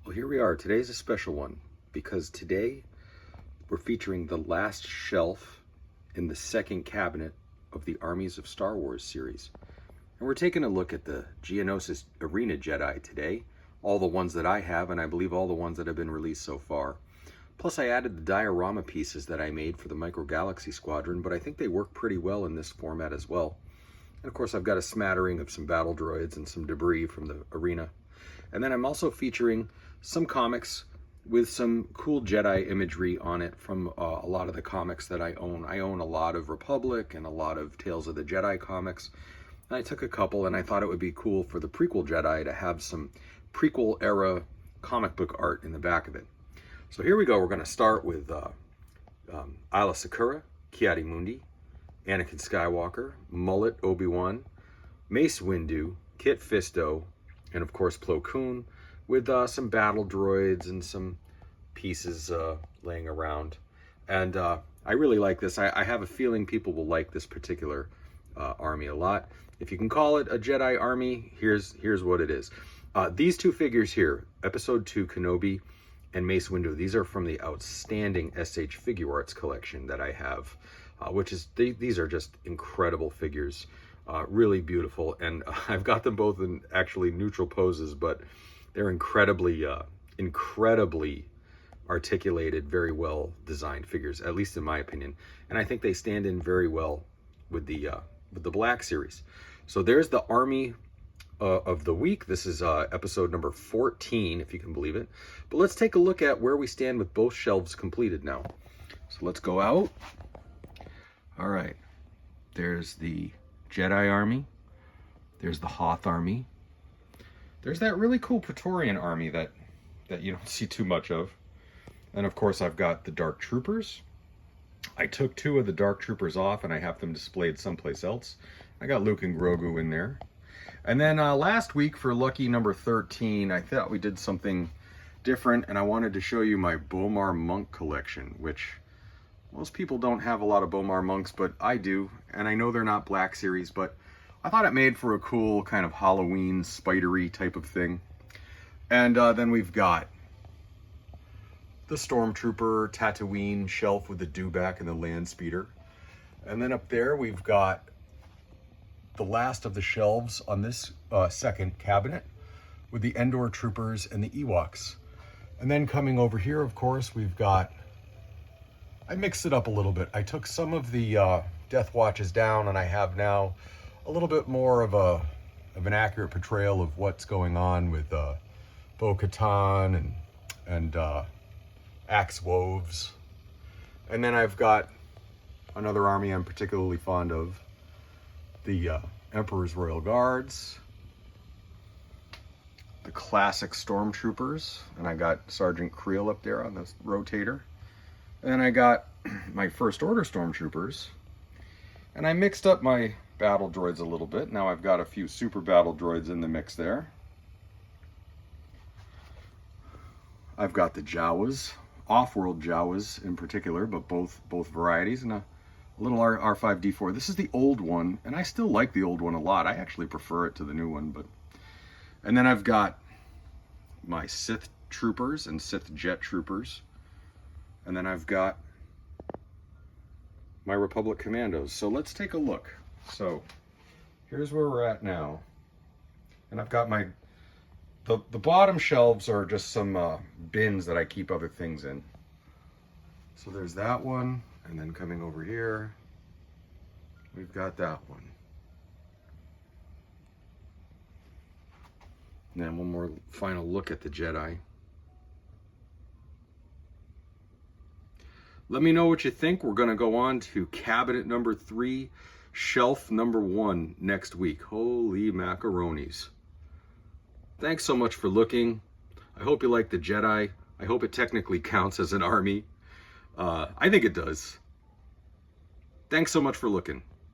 Well, here we are. Today's a special one because today we're featuring the last shelf in the second cabinet of the Armies of Star Wars series. And we're taking a look at the Geonosis Arena Jedi today, all the ones that I have, and I believe all the ones that have been released so far. Plus, I added the diorama pieces that I made for the Micro Galaxy Squadron, but I think they work pretty well in this format as well. And of course, I've got a smattering of some battle droids and some debris from the arena. And then I'm also featuring some comics with some cool Jedi imagery on it from a lot of the comics that I own. I own a lot of Republic and a lot of Tales of the Jedi comics. And I took a couple and I thought it would be cool for the prequel Jedi to have some prequel era comic book art in the back of it. So here we go. We're going to start with Aayla Secura, Ki-Adi-Mundi, Anakin Skywalker, Mullet Obi-Wan, Mace Windu, Kit Fisto, and of course Plo Koon, with some battle droids and some pieces laying around. And I really like this. I have a feeling people will like this particular army a lot. If you can call it a Jedi army, here's what it is. These two figures here, Episode 2 Kenobi and Mace Windu, these are from the outstanding SH Figure Arts collection that I have, which is, these are just incredible figures. Really beautiful, and I've got them both in actually neutral poses, but they're incredibly articulated, very well designed figures, at least in my opinion. And I think they stand in very well with the Black series. So there's the Army of the week. This is episode number 14, if you can believe it. But let's take a look at where we stand with both shelves completed now. So let's go out. All right, there's the Jedi Army. There's the Hoth Army. There's that really cool Praetorian Army that you don't see too much of. And of course, I've got the Dark Troopers. I took 2 of the Dark Troopers off and I have them displayed someplace else. I got Luke and Grogu in there. And then last week for lucky number 13, I thought we did something different, and I wanted to show you my Bomar Monk collection, which most people don't have a lot of Bomar Monks, but I do. And I know they're not Black Series, but I thought it made for a cool kind of Halloween spidery type of thing. And then we've got the Stormtrooper Tatooine shelf with the dewback and the land speeder. And then up there we've got the last of the shelves on this second cabinet with the Endor Troopers and the Ewoks. And then coming over here, of course, we've got, I mixed it up a little bit. I took some of the Death Watches down, and I have now a little bit more of an accurate portrayal of what's going on with Bo-Katan and Axe Woves. And then I've got another army I'm particularly fond of, the Emperor's Royal Guards, the classic Stormtroopers, and I got Sergeant Creel up there on the rotator. And then I got my First Order Stormtroopers, and I mixed up my battle droids a little bit. Now I've got a few super battle droids in the mix there. I've got the Jawas, off-world Jawas in particular, but both varieties, and a little R5-D4. This is the old one, and I still like the old one a lot. I actually prefer it to the new one. And then I've got my Sith Troopers and Sith Jet Troopers. And then I've got my Republic Commandos. So let's take a look. So here's where we're at now. And I've got the bottom shelves are just some bins that I keep other things in. So there's that one. And then coming over here, we've got that one. And then one more final look at the Jedi. Let me know what you think. We're going to go on to cabinet number 3, shelf number 1 next week. Holy macaronis. Thanks so much for looking. I hope you like the Jedi. I hope it technically counts as an army. I think it does. Thanks so much for looking.